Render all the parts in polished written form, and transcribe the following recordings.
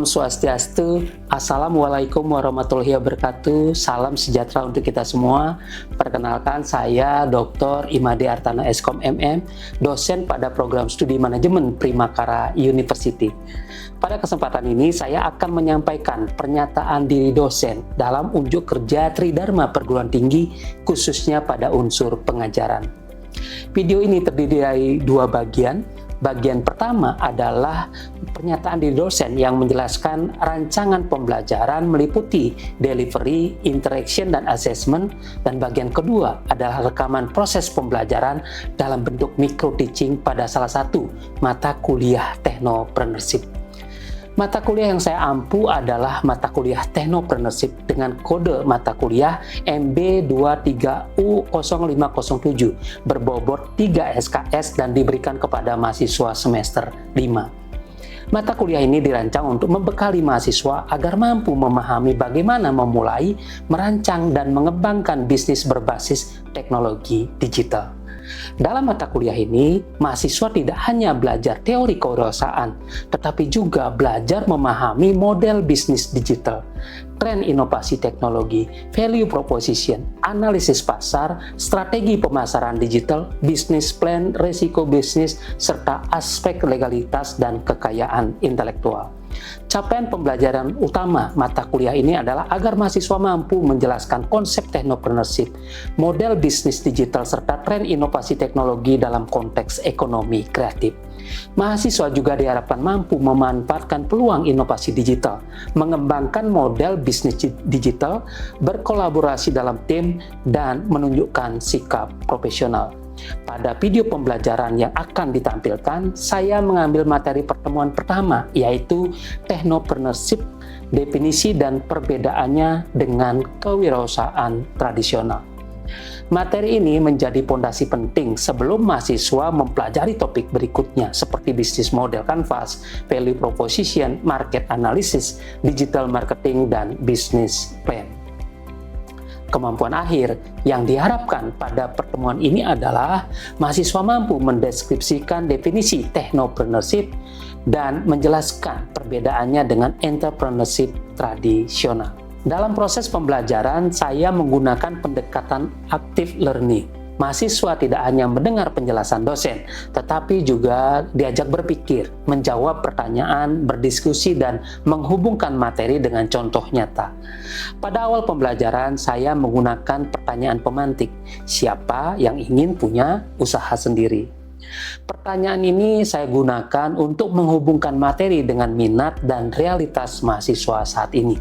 Om Swastiastu, Assalamualaikum warahmatullahi wabarakatuh, salam sejahtera untuk kita semua. Perkenalkan, saya Dr. Imade Artana Eskom MM, dosen pada program studi manajemen Primakara University. Pada kesempatan ini, saya akan menyampaikan pernyataan diri dosen dalam unjuk kerja Tridharma Perguruan Tinggi, khususnya pada unsur pengajaran. Video ini terdiri dari dua bagian. Bagian pertama adalah pernyataan dari dosen yang menjelaskan rancangan pembelajaran meliputi delivery, interaction, dan assessment. Dan bagian kedua adalah rekaman proses pembelajaran dalam bentuk micro teaching pada salah satu mata kuliah Technopreneurship. Mata kuliah yang saya ampu adalah mata kuliah Technopreneurship dengan kode mata kuliah MB23U0507 berbobot 3 SKS dan diberikan kepada mahasiswa semester 5. Mata kuliah ini dirancang untuk membekali mahasiswa agar mampu memahami bagaimana memulai, merancang, dan mengembangkan bisnis berbasis teknologi digital. Dalam mata kuliah ini, mahasiswa tidak hanya belajar teori kewirausahaan, tetapi juga belajar memahami model bisnis digital, tren inovasi teknologi, value proposition, analisis pasar, strategi pemasaran digital, bisnis plan, risiko bisnis, serta aspek legalitas dan kekayaan intelektual. Capaian pembelajaran utama mata kuliah ini adalah agar mahasiswa mampu menjelaskan konsep Technopreneurship, model bisnis digital, serta tren inovasi teknologi dalam konteks ekonomi kreatif. Mahasiswa juga diharapkan mampu memanfaatkan peluang inovasi digital, mengembangkan model bisnis digital, berkolaborasi dalam tim, dan menunjukkan sikap profesional. Pada video pembelajaran yang akan ditampilkan, saya mengambil materi pertemuan pertama, yaitu Technopreneurship, definisi dan perbedaannya dengan kewirausahaan tradisional. Materi ini menjadi fondasi penting sebelum mahasiswa mempelajari topik berikutnya seperti bisnis model canvas, value proposition, market analysis, digital marketing, dan business plan. Kemampuan akhir yang diharapkan pada pertemuan ini adalah mahasiswa mampu mendeskripsikan definisi Technopreneurship dan menjelaskan perbedaannya dengan entrepreneurship tradisional. Dalam proses pembelajaran, saya menggunakan pendekatan active learning. Mahasiswa tidak hanya mendengar penjelasan dosen, tetapi juga diajak berpikir, menjawab pertanyaan, berdiskusi, dan menghubungkan materi dengan contoh nyata. Pada awal pembelajaran, saya menggunakan pertanyaan pemantik, siapa yang ingin punya usaha sendiri? Pertanyaan ini saya gunakan untuk menghubungkan materi dengan minat dan realitas mahasiswa saat ini.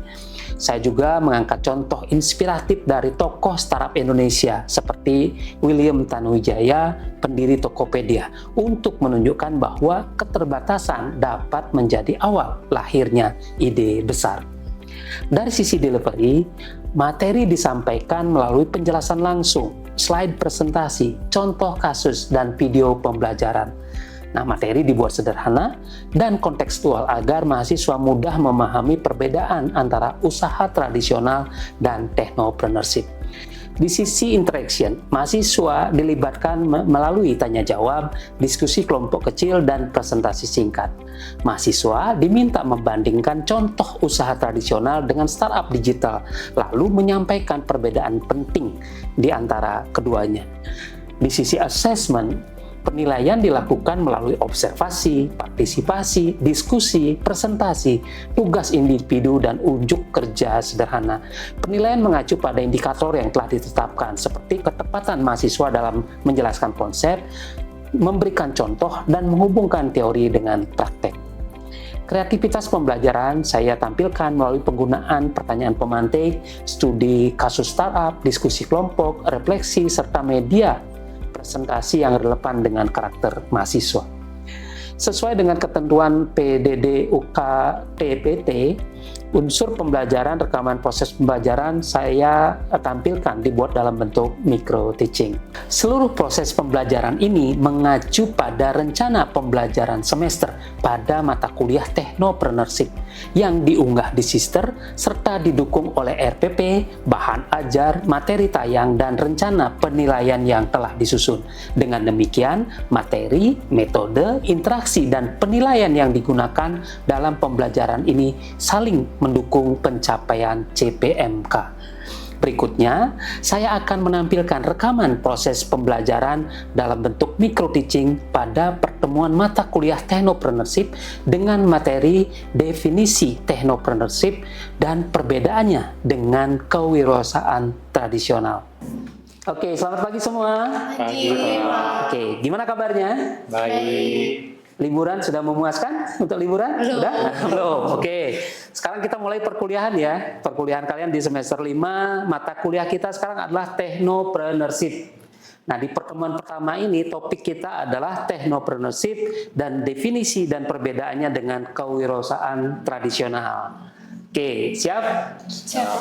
Saya juga mengangkat contoh inspiratif dari tokoh startup Indonesia seperti William Tanuwijaya, pendiri Tokopedia, untuk menunjukkan bahwa keterbatasan dapat menjadi awal lahirnya ide besar. Dari sisi delivery, materi disampaikan melalui penjelasan langsung, slide presentasi, contoh kasus, dan video pembelajaran. Nah, materi dibuat sederhana dan kontekstual agar mahasiswa mudah memahami perbedaan antara usaha tradisional dan Technopreneurship. Di sisi interaction, mahasiswa dilibatkan melalui tanya jawab, diskusi kelompok kecil, dan presentasi singkat. Mahasiswa diminta membandingkan contoh usaha tradisional dengan startup digital, lalu menyampaikan perbedaan penting di antara keduanya. Di sisi assessment, penilaian dilakukan melalui observasi, partisipasi, diskusi, presentasi, tugas individu, dan unjuk kerja sederhana. Penilaian mengacu pada indikator yang telah ditetapkan, seperti ketepatan mahasiswa dalam menjelaskan konsep, memberikan contoh, dan menghubungkan teori dengan praktek. Kreativitas pembelajaran saya tampilkan melalui penggunaan pertanyaan pemantik, studi kasus startup, diskusi kelompok, refleksi, serta media presentasi yang relevan dengan karakter mahasiswa. Sesuai dengan ketentuan PDD UKT PT, Unsur pembelajaran, rekaman proses pembelajaran saya tampilkan dibuat dalam bentuk micro teaching. Seluruh proses pembelajaran ini mengacu pada rencana pembelajaran semester pada mata kuliah Technopreneurship yang diunggah di Sister serta didukung oleh RPP, bahan ajar, materi tayang, dan rencana penilaian yang telah disusun. Dengan demikian, materi, metode, interaksi, dan penilaian yang digunakan dalam pembelajaran ini saling mendukung pencapaian CPMK. Berikutnya, saya akan menampilkan rekaman proses pembelajaran dalam bentuk micro teaching pada pertemuan mata kuliah Technopreneurship dengan materi definisi Technopreneurship dan perbedaannya dengan kewirausahaan tradisional. Oke, selamat pagi semua. Pagi. Oke, gimana kabarnya? Baik. Liburan sudah memuaskan untuk liburan? Belum. Sudah? Belum. Oke. Sekarang kita mulai perkuliahan ya. Perkuliahan kalian di semester 5, mata kuliah kita sekarang adalah Technopreneurship. Nah, di pertemuan pertama ini topik kita adalah Technopreneurship dan definisi dan perbedaannya dengan kewirausahaan tradisional. Oke, siap? Siap.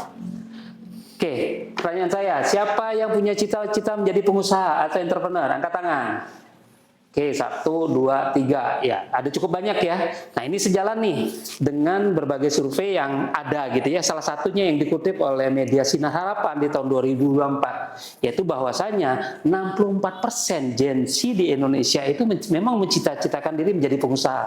Oke, pertanyaan saya, siapa yang punya cita-cita menjadi pengusaha atau entrepreneur? Angkat tangan. Oke, 1, 2, 3. Ya, ada cukup banyak ya. Nah, ini sejalan nih dengan berbagai survei yang ada gitu ya. Salah satunya yang dikutip oleh media Sinar Harapan di tahun 2024, yaitu bahwasanya 64% Gen Z di Indonesia itu memang mencita-citakan diri menjadi pengusaha.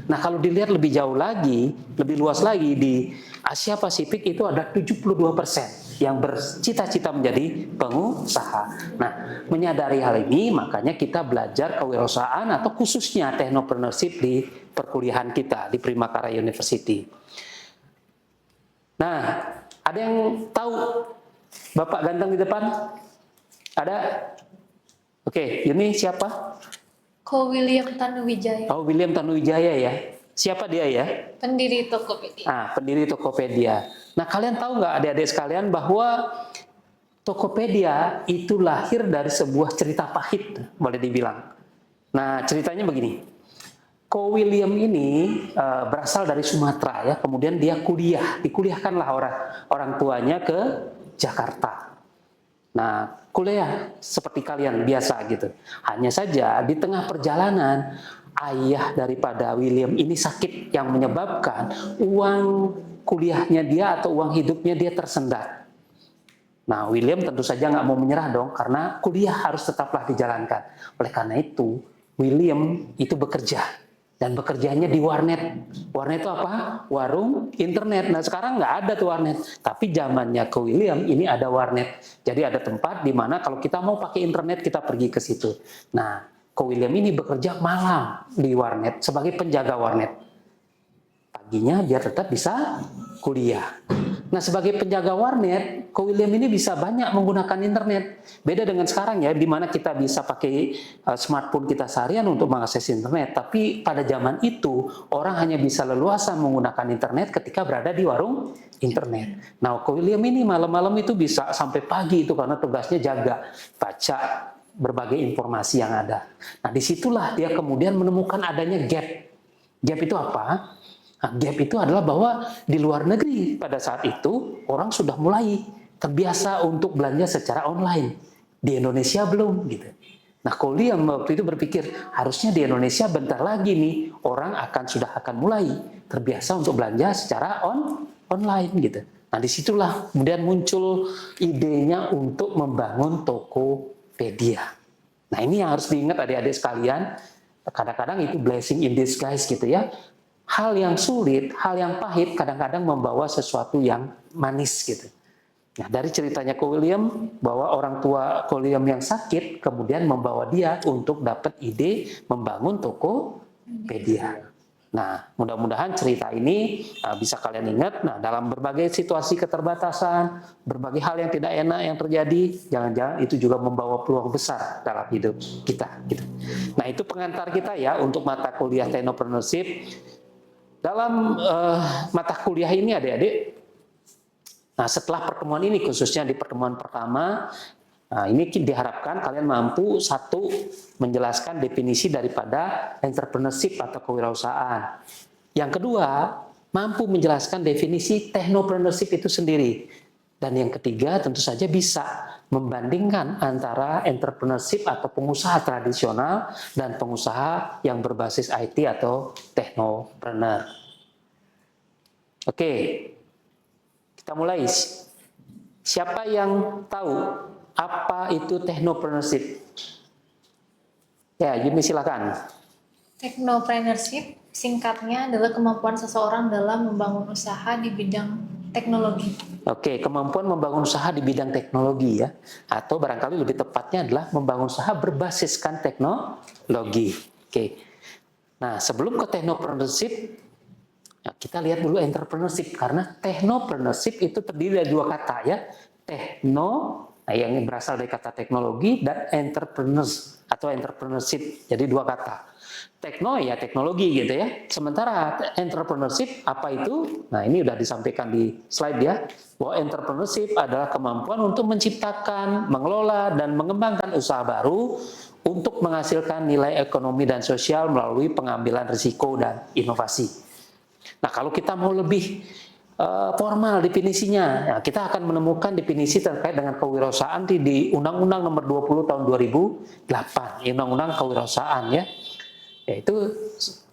Nah, kalau dilihat lebih jauh lagi, lebih luas lagi, di Asia Pasifik itu ada 72% yang bercita-cita menjadi pengusaha. Nah, menyadari hal ini, makanya kita belajar kewirausahaan atau khususnya Technopreneurship di perkuliahan kita di Primakara University. Nah, ada yang tahu Bapak ganteng di depan? Ada? Oke, ini siapa? Ko William Tanuwijaya, Oh, William Tanuwijaya ya. Siapa dia ya? pendiri Tokopedia. Pendiri Tokopedia. Nah, kalian tahu nggak adik-adik sekalian bahwa Tokopedia itu lahir dari sebuah cerita pahit, boleh dibilang. Nah, ceritanya begini. Ko William ini berasal dari Sumatera ya, kemudian dia dikuliahkanlah orang tuanya ke Jakarta. Nah, kuliah seperti kalian biasa gitu. Hanya saja di tengah perjalanan ayah daripada William ini sakit yang menyebabkan uang kuliahnya dia atau uang hidupnya dia tersendat. Nah, William tentu saja nggak mau menyerah dong, karena kuliah harus tetaplah dijalankan. Oleh karena itu, William itu bekerja. Dan bekerjanya di warnet. Warnet itu apa? Warung internet. Nah, sekarang nggak ada tuh warnet. Tapi zamannya ke William ini ada warnet. Jadi ada tempat di mana kalau kita mau pakai internet, kita pergi ke situ. Nah, Ko William ini bekerja malam di warnet sebagai penjaga warnet. Paginya dia tetap bisa kuliah. Nah, sebagai penjaga warnet, Ko William ini bisa banyak menggunakan internet. Beda dengan sekarang ya, di mana kita bisa pakai smartphone kita seharian untuk mengakses internet. Tapi pada zaman itu, orang hanya bisa leluasa menggunakan internet ketika berada di warung internet. Nah, Ko William ini malam-malam itu bisa sampai pagi itu karena tugasnya jaga, baca berbagai informasi yang ada. Nah, disitulah dia kemudian menemukan adanya gap. Gap itu apa? Nah, gap itu adalah bahwa di luar negeri pada saat itu orang sudah mulai terbiasa untuk belanja secara online. Di Indonesia belum gitu. Nah, Ko William waktu itu berpikir harusnya di Indonesia bentar lagi nih orang sudah akan mulai terbiasa untuk belanja secara online gitu. Nah, disitulah kemudian muncul idenya untuk membangun Tokopedia. Nah, ini yang harus diingat adik-adik sekalian. Kadang-kadang itu blessing in disguise gitu ya. Hal yang sulit, hal yang pahit kadang-kadang membawa sesuatu yang manis gitu. Nah, dari ceritanya Ko William bahwa orang tua Ko William yang sakit kemudian membawa dia untuk dapat ide membangun Tokopedia. Nah, mudah-mudahan cerita ini bisa kalian ingat. Nah, dalam berbagai situasi keterbatasan, berbagai hal yang tidak enak yang terjadi, jangan-jangan itu juga membawa peluang besar dalam hidup kita gitu. Nah, itu pengantar kita ya untuk mata kuliah Technopreneurship. Dalam mata kuliah ini adik-adik, nah setelah pertemuan ini khususnya di pertemuan pertama, nah ini diharapkan kalian mampu satu menjelaskan definisi daripada entrepreneurship atau kewirausahaan. Yang kedua, mampu menjelaskan definisi technopreneurship itu sendiri. Dan yang ketiga tentu saja bisa membandingkan antara entrepreneurship atau pengusaha tradisional dan pengusaha yang berbasis IT atau technopreneur. Oke, kita mulai. Siapa yang tahu apa itu technopreneurship? Ya, Yumi silakan. Technopreneurship singkatnya adalah kemampuan seseorang dalam membangun usaha di bidang teknologi. Oke, kemampuan membangun usaha di bidang teknologi ya, atau barangkali lebih tepatnya adalah membangun usaha berbasiskan teknologi. Oke, nah sebelum ke technopreneurship, ya, kita lihat dulu entrepreneurship karena technopreneurship itu terdiri dari dua kata ya, yang berasal dari kata teknologi dan entrepreneurs atau entrepreneurship, jadi dua kata. Tekno ya teknologi gitu ya. Sementara entrepreneurship apa itu? Nah ini udah disampaikan di slide ya. Bahwa entrepreneurship adalah kemampuan untuk menciptakan, mengelola, dan mengembangkan usaha baru untuk menghasilkan nilai ekonomi dan sosial melalui pengambilan risiko dan inovasi. Nah kalau kita mau lebih formal definisinya, ya, kita akan menemukan definisi terkait dengan kewirausahaan di Undang-Undang Nomor 20 Tahun 2008, Undang-Undang Kewirausahaan ya. Yaitu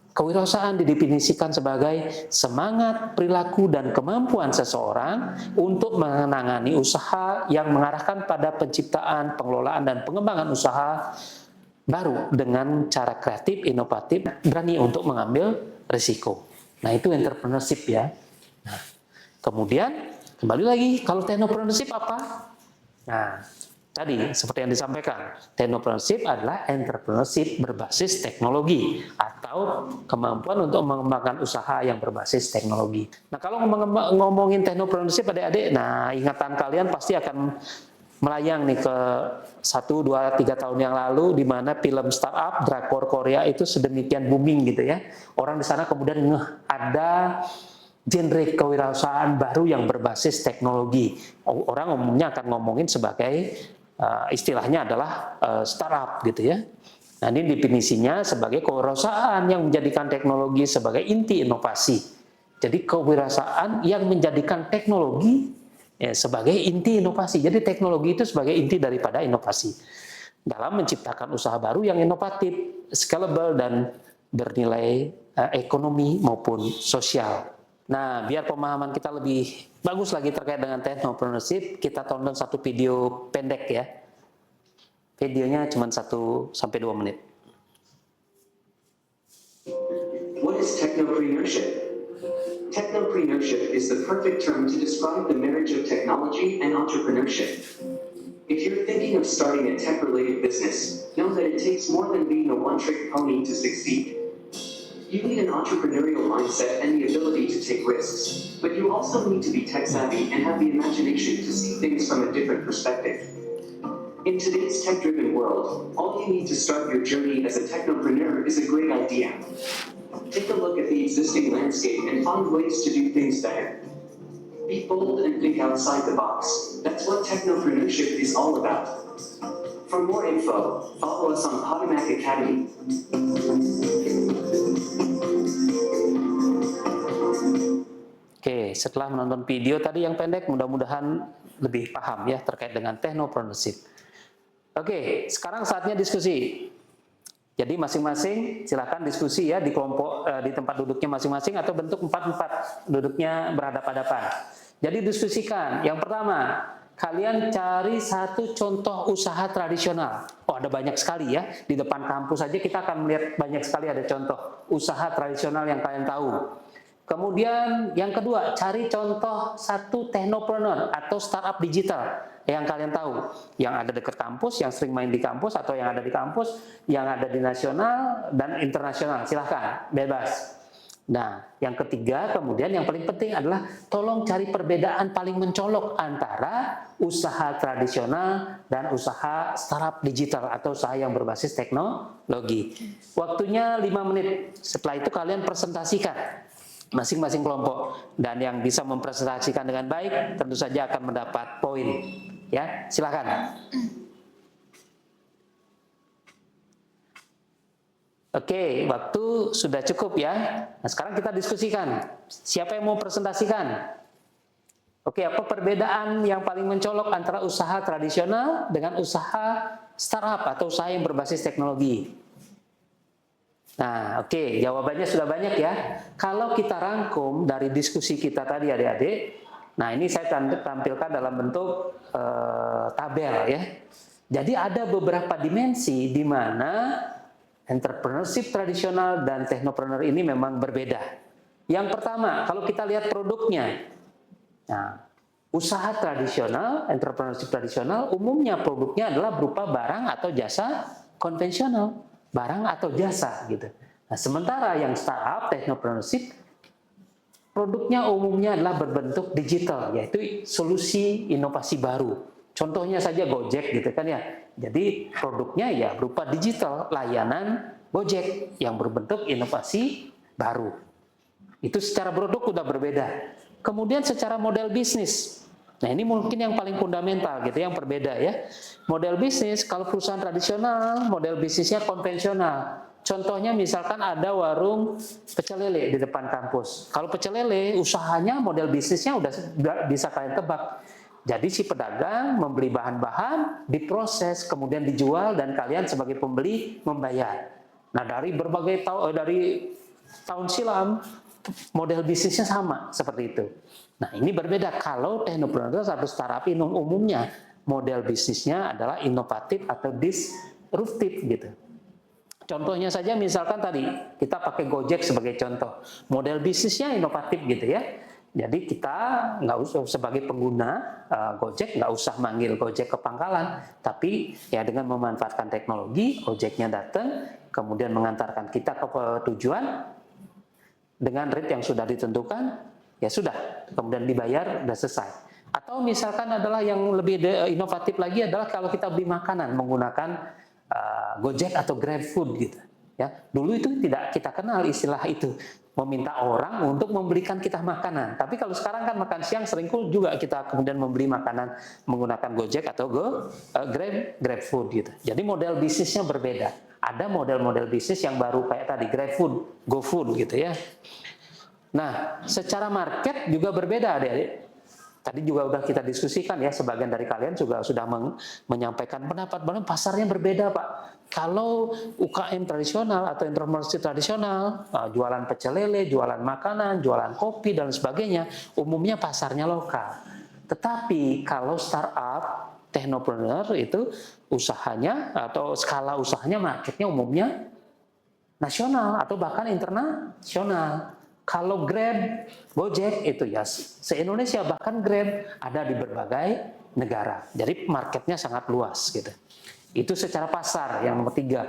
kewirausahaan didefinisikan sebagai semangat, perilaku, dan kemampuan seseorang untuk menangani usaha yang mengarahkan pada penciptaan, pengelolaan, dan pengembangan usaha baru dengan cara kreatif, inovatif, berani untuk mengambil risiko. Nah itu entrepreneurship ya. Nah, kemudian kembali lagi, kalau technopreneurship apa? Nah, tadi seperti yang disampaikan, technopreneurship adalah entrepreneurship berbasis teknologi atau kemampuan untuk mengembangkan usaha yang berbasis teknologi. Nah kalau ngomongin technopreneurship adik-adik, nah ingatan kalian pasti akan melayang nih ke 1, 2, 3 tahun yang lalu di mana film startup drakor Korea itu sedemikian booming gitu ya. Orang di sana kemudian ada genre kewirausahaan baru yang berbasis teknologi. Orang umumnya akan ngomongin sebagai istilahnya adalah startup gitu ya. Nah ini definisinya sebagai kewirausahaan yang menjadikan teknologi sebagai inti inovasi. Jadi kewirausahaan yang menjadikan teknologi sebagai inti inovasi. Jadi teknologi itu sebagai inti daripada inovasi dalam menciptakan usaha baru yang inovatif, scalable dan bernilai ekonomi maupun sosial. Nah, biar pemahaman kita lebih bagus lagi terkait dengan technopreneurship, kita tonton satu video pendek ya. Videonya cuma 1-2 menit. What is technopreneurship? Technopreneurship is the perfect term to describe the marriage of technology and entrepreneurship. If you're thinking of starting a tech-related business, know that it takes more than being a one-trick pony to succeed. You need an entrepreneurial mindset and the ability to take risks, but you also need to be tech-savvy and have the imagination to see things from a different perspective. In today's tech-driven world, all you need to start your journey as a technopreneur is a great idea. Take a look at the existing landscape and find ways to do things better. Be bold and think outside the box. That's what technopreneurship is all about. For more info, follow us on Potomac Academy. Oke, setelah menonton video tadi yang pendek, mudah-mudahan lebih paham ya terkait dengan technopreneurship. Oke, sekarang saatnya diskusi. Jadi masing-masing silakan diskusi ya di kelompok di tempat duduknya masing-masing atau bentuk 4-4 duduknya berhadapan-hadapan. Jadi diskusikan. Yang pertama, kalian cari satu contoh usaha tradisional. Oh, ada banyak sekali ya. Di depan kampus saja kita akan melihat banyak sekali ada contoh usaha tradisional yang kalian tahu. Kemudian yang kedua, cari contoh satu technopreneur atau startup digital yang kalian tahu, yang ada dekat kampus, yang sering main di kampus atau yang ada di kampus, yang ada di nasional dan internasional. Silahkan, bebas. Nah, yang ketiga kemudian yang paling penting adalah tolong cari perbedaan paling mencolok antara usaha tradisional dan usaha startup digital atau usaha yang berbasis teknologi. Waktunya 5 menit. Setelah itu kalian presentasikan masing-masing kelompok, dan yang bisa mempresentasikan dengan baik tentu saja akan mendapat poin. Ya, silakan. Oke, waktu sudah cukup ya. Nah, sekarang kita diskusikan. Siapa yang mau presentasikan? Oke, apa perbedaan yang paling mencolok antara usaha tradisional dengan usaha startup atau usaha yang berbasis teknologi? Nah, oke, jawabannya sudah banyak ya. Kalau kita rangkum dari diskusi kita tadi adik-adik, nah ini saya tampilkan dalam bentuk tabel ya. Jadi ada beberapa dimensi di mana entrepreneurship tradisional dan technopreneur ini memang berbeda. Yang pertama, kalau kita lihat produknya. Nah, usaha tradisional, entrepreneurship tradisional, umumnya produknya adalah berupa barang atau jasa konvensional. Barang atau jasa gitu. Nah, sementara yang startup, technopreneurship, produknya umumnya adalah berbentuk digital, yaitu solusi inovasi baru. Contohnya saja Gojek gitu kan ya. Jadi produknya ya berupa digital, layanan Gojek yang berbentuk inovasi baru. Itu secara produk udah berbeda. Kemudian secara model bisnis. Nah, ini mungkin yang paling fundamental gitu, yang berbeda ya. Model bisnis, kalau perusahaan tradisional, model bisnisnya konvensional. Contohnya misalkan ada warung pecel lele di depan kampus. Kalau pecel lele, usahanya, model bisnisnya udah bisa kalian tebak. Jadi si pedagang membeli bahan-bahan, diproses, kemudian dijual, dan kalian sebagai pembeli membayar. Nah, dari berbagai tahun silam, model bisnisnya sama seperti itu. Nah, ini berbeda. Kalau technopreneur atau startup umumnya model bisnisnya adalah inovatif atau disruptif gitu. Contohnya saja misalkan tadi kita pakai Gojek sebagai contoh. Model bisnisnya inovatif gitu ya. Jadi kita nggak usah sebagai pengguna Gojek nggak usah manggil Gojek ke pangkalan, tapi ya dengan memanfaatkan teknologi, Gojeknya datang, kemudian mengantarkan kita ke tujuan dengan rate yang sudah ditentukan, ya sudah, kemudian dibayar, sudah selesai. Atau misalkan adalah yang lebih inovatif lagi adalah kalau kita beli makanan menggunakan Gojek atau GrabFood gitu. Ya, dulu itu tidak kita kenal istilah itu, meminta orang untuk membelikan kita makanan. Tapi kalau sekarang kan makan siang sering juga kita kemudian membeli makanan menggunakan Gojek atau GrabFood gitu. Jadi model bisnisnya berbeda. Ada model-model bisnis yang baru kayak tadi GrabFood, GoFood gitu ya. Nah, secara market juga berbeda adik-adik. Tadi juga udah kita diskusikan ya, sebagian dari kalian juga sudah menyampaikan pendapat bahwa pasarnya berbeda Pak. Kalau UKM tradisional atau entrepreneurship tradisional, jualan pecel lele, jualan makanan, jualan kopi dan sebagainya, umumnya pasarnya lokal. Tetapi kalau startup, technopreneur itu usahanya atau skala usahanya marketnya umumnya nasional atau bahkan internasional. Kalau Grab, Gojek itu ya se-Indonesia, bahkan Grab ada di berbagai negara. Jadi marketnya sangat luas gitu. Itu secara pasar yang nomor 3.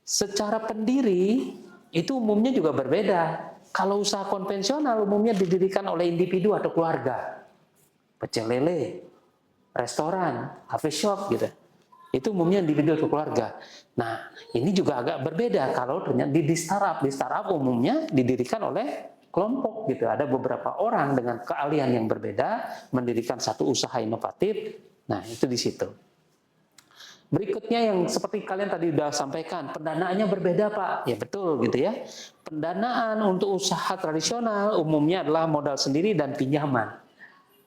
Secara pendiri itu umumnya juga berbeda. Kalau usaha konvensional umumnya didirikan oleh individu atau keluarga. Pecel lele, restoran, cafe shop gitu. Itu umumnya individu atau keluarga. Nah, ini juga agak berbeda kalau ternyata di startup. Di startup umumnya didirikan oleh kelompok gitu. Ada beberapa orang dengan keahlian yang berbeda mendirikan satu usaha inovatif. Nah, itu di situ. Berikutnya yang seperti kalian tadi sudah sampaikan, pendanaannya berbeda Pak. Ya betul gitu ya. Pendanaan untuk usaha tradisional umumnya adalah modal sendiri dan pinjaman.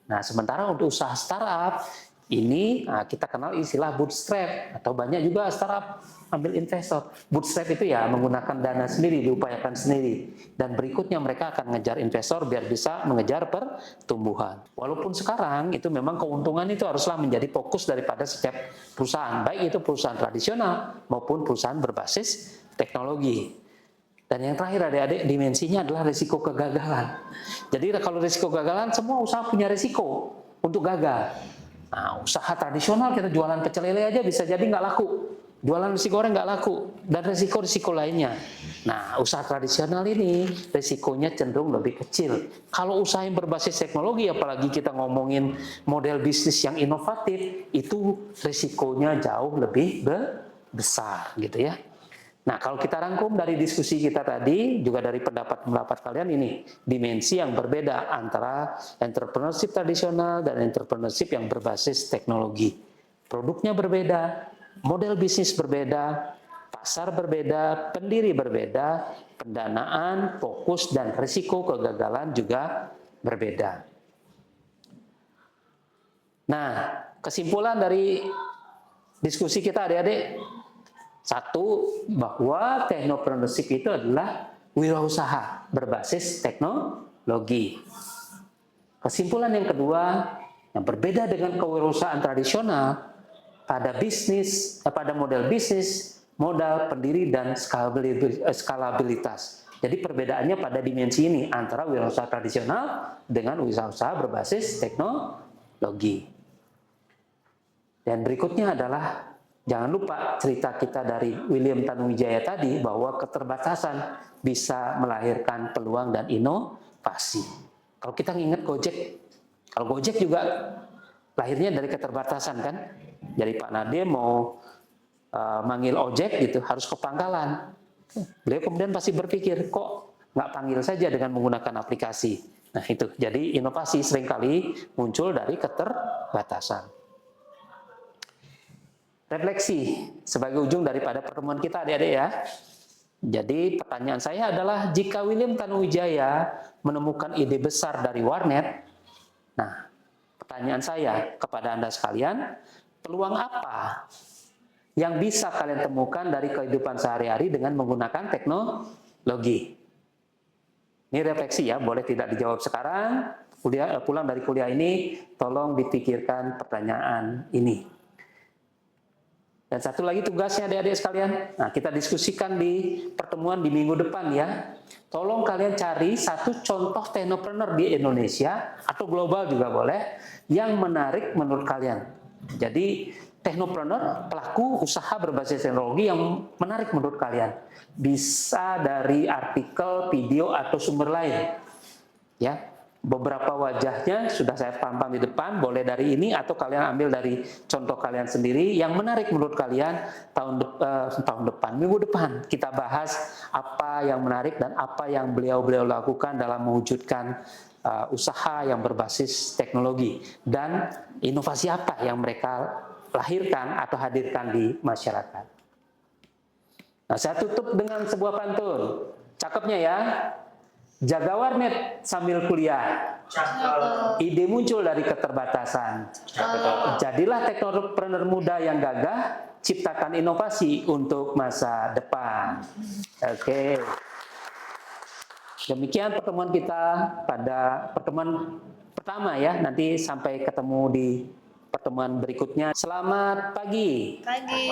Nah, sementara untuk usaha startup ini kita kenal istilah bootstrap, atau banyak juga startup ambil investor. Bootstrap itu ya menggunakan dana sendiri, diupayakan sendiri. Dan berikutnya mereka akan mengejar investor biar bisa mengejar pertumbuhan. Walaupun sekarang itu memang keuntungan itu haruslah menjadi fokus daripada setiap perusahaan, baik itu perusahaan tradisional maupun perusahaan berbasis teknologi. Dan yang terakhir adik-adik, dimensinya adalah risiko kegagalan. Jadi kalau risiko kegagalan, semua usaha punya risiko untuk gagal. Nah, usaha tradisional kita jualan pecel lele aja bisa jadi nggak laku. Jualan nasi goreng nggak laku. Dan risiko-risiko lainnya. Nah, usaha tradisional ini risikonya cenderung lebih kecil. Kalau usaha yang berbasis teknologi, apalagi kita ngomongin model bisnis yang inovatif, itu risikonya jauh lebih besar gitu ya. Nah, kalau kita rangkum dari diskusi kita tadi, juga dari pendapat-pendapat kalian ini, dimensi yang berbeda antara entrepreneurship tradisional dan entrepreneurship yang berbasis teknologi. Produknya berbeda, model bisnis berbeda, pasar berbeda, pendiri berbeda, pendanaan, fokus, dan risiko kegagalan juga berbeda. Nah, kesimpulan dari diskusi kita adik-adik, satu, bahwa technopreneurship itu adalah wirausaha berbasis teknologi. Kesimpulan yang kedua, yang berbeda dengan kewirausahaan tradisional pada model bisnis, modal, pendiri, dan skalabilitas. Jadi perbedaannya pada dimensi ini antara wirausaha tradisional dengan wirausaha berbasis teknologi. Dan berikutnya adalah, jangan lupa cerita kita dari William Tanuwijaya tadi, bahwa keterbatasan bisa melahirkan peluang dan inovasi. Kalau kita ingat Gojek, kalau Gojek juga lahirnya dari keterbatasan kan. Jadi Pak Nadiem mau manggil ojek gitu, harus ke pangkalan. Beliau kemudian pasti berpikir, kok nggak panggil saja dengan menggunakan aplikasi. Nah itu, jadi inovasi seringkali muncul dari keterbatasan. Refleksi sebagai ujung daripada pertemuan kita adik-adik ya. Jadi pertanyaan saya adalah, jika William Tanuwijaya menemukan ide besar dari warnet, nah pertanyaan saya kepada Anda sekalian, peluang apa yang bisa kalian temukan dari kehidupan sehari-hari dengan menggunakan teknologi? Ini refleksi ya, boleh tidak dijawab sekarang, pulang dari kuliah ini, tolong dipikirkan pertanyaan ini. Dan satu lagi tugasnya adik-adik sekalian, nah kita diskusikan di pertemuan di minggu depan ya. Tolong kalian cari satu contoh technopreneur di Indonesia, atau global juga boleh, yang menarik menurut kalian. Jadi technopreneur, pelaku usaha berbasis teknologi yang menarik menurut kalian. Bisa dari artikel, video, atau sumber lain. Ya. Beberapa wajahnya sudah saya tampang di depan, boleh dari ini atau kalian ambil dari contoh kalian sendiri yang menarik menurut kalian. Minggu depan kita bahas apa yang menarik dan apa yang beliau lakukan dalam mewujudkan usaha yang berbasis teknologi, dan inovasi apa yang mereka lahirkan atau hadirkan di masyarakat. Nah, saya tutup dengan sebuah pantun. Cakepnya ya. Jaga warnet sambil kuliah. Ide muncul dari keterbatasan. Jadilah teknopreneur muda yang gagah, ciptakan inovasi untuk masa depan. Oke. Demikian pertemuan kita pada pertemuan pertama ya. Nanti sampai ketemu di pertemuan berikutnya. Selamat pagi. Pagi.